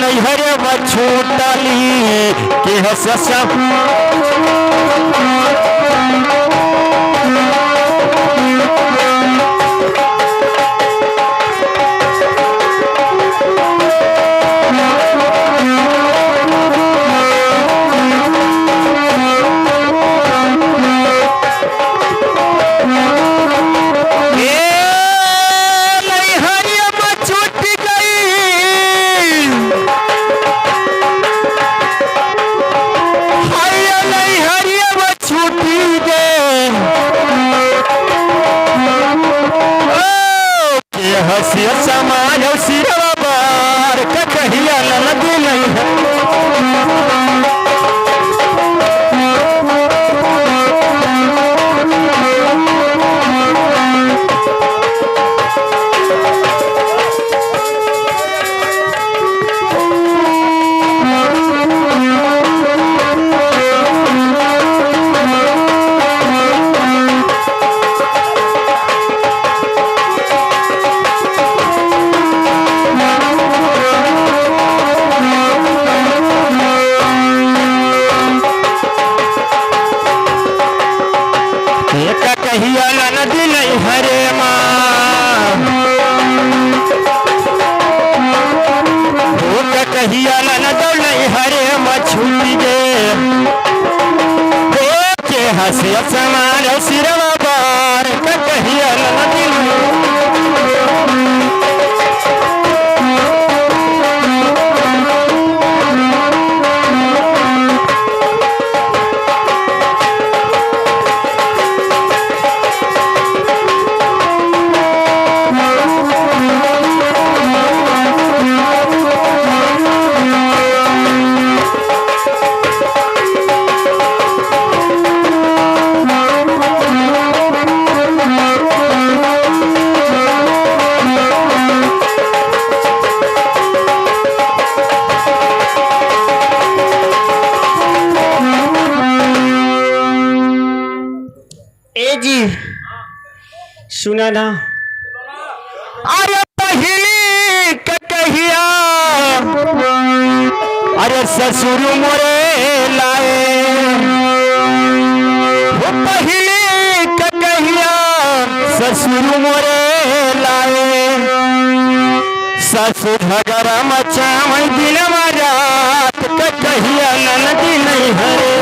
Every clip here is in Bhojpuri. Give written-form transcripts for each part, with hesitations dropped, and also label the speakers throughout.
Speaker 1: नहीं हरे बछूटली के हस समान सिरवा बार कहिया नदी नहीं है नदी नहीं हरे माँ कहिया नद नहीं हरे मछुटी गे के हंसी समान सिरवा बार कहिया नदी सुना ना अरे पहली कहिया अरे ससुर मोरे लाए वो पहली कहिया ससुर मोरे लाए ससुर झगड़ा मचाव दिन रात कहिया नदी नहीं हरे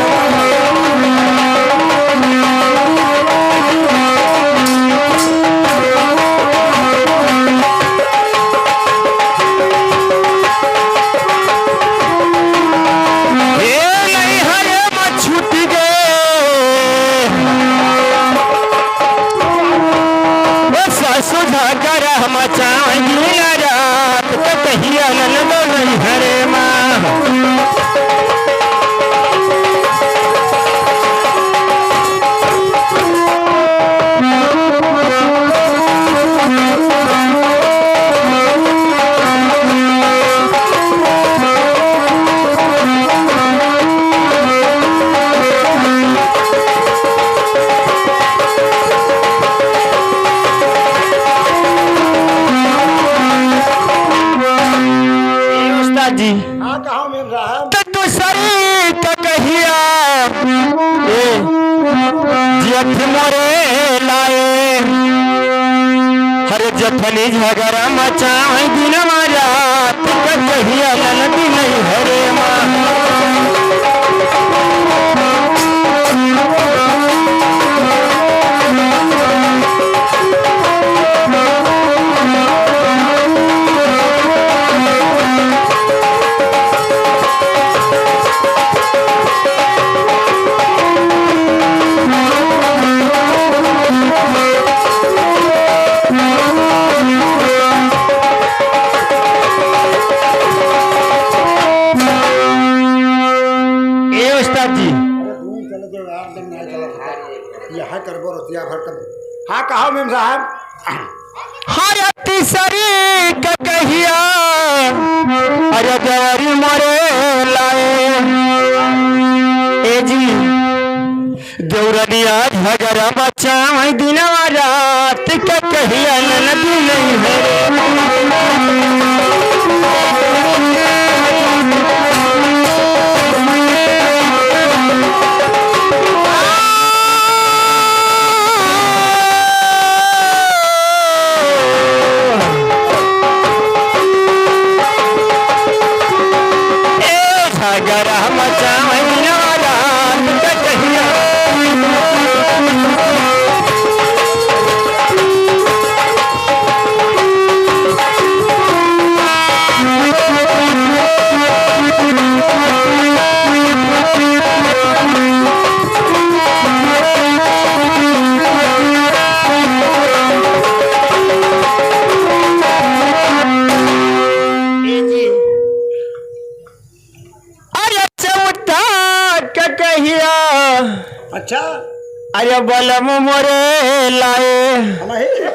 Speaker 1: रात कहिया नद नहीं हरे माँ जी हाँ कहाँ मिल रहा है तो दूसरी तो कहिया जठ मोरे लाए हर जठनी झगड़ा मचाव दिन रात कहिया नदी नहीं हरे माँ हाँ कहा मेम साहब हर तीसरी कहिया अरे देवरी मोरे लाए ए जी देवरिया झगड़ा बच्चा दिन रात कहिया नदी नहीं है
Speaker 2: अच्छा
Speaker 1: अरे बलम मोरे लाए
Speaker 2: नहीं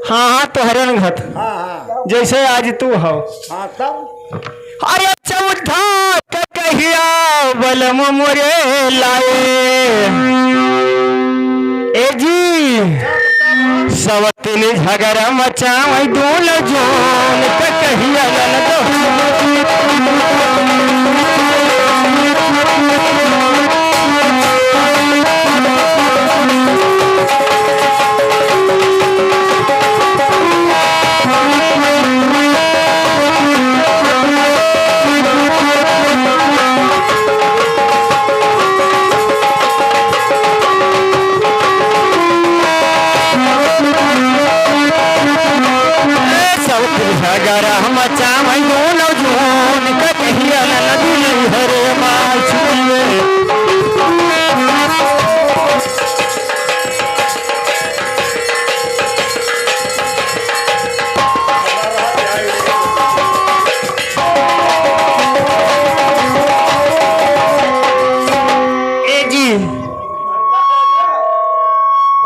Speaker 1: हाँ हाँ तोहरे घत
Speaker 2: हाँ हाँ
Speaker 1: जैसे आज तू हो
Speaker 2: हाँ तब
Speaker 1: अरे चौथा कहिया बलम मोरे लाए ए जी सवतीन झगड़ा मचावई दूल जोन कहिया झगड़ा मचावई दूल जोन कहिया नदी हरे माछिए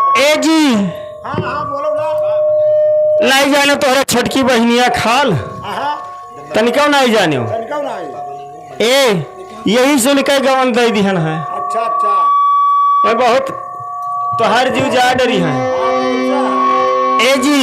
Speaker 2: हाँ हाँ बोलो ना
Speaker 1: नहीं जाने तोहरा छोटकी बहनिया खाल
Speaker 2: हाँ
Speaker 1: तनिका नहीं जाने
Speaker 2: तनिका नहीं
Speaker 1: ए यही सुन के गवन दे दिहन है
Speaker 2: अच्छा अच्छा
Speaker 1: मैं बहुत तोहर जीव जा डरी है ए जी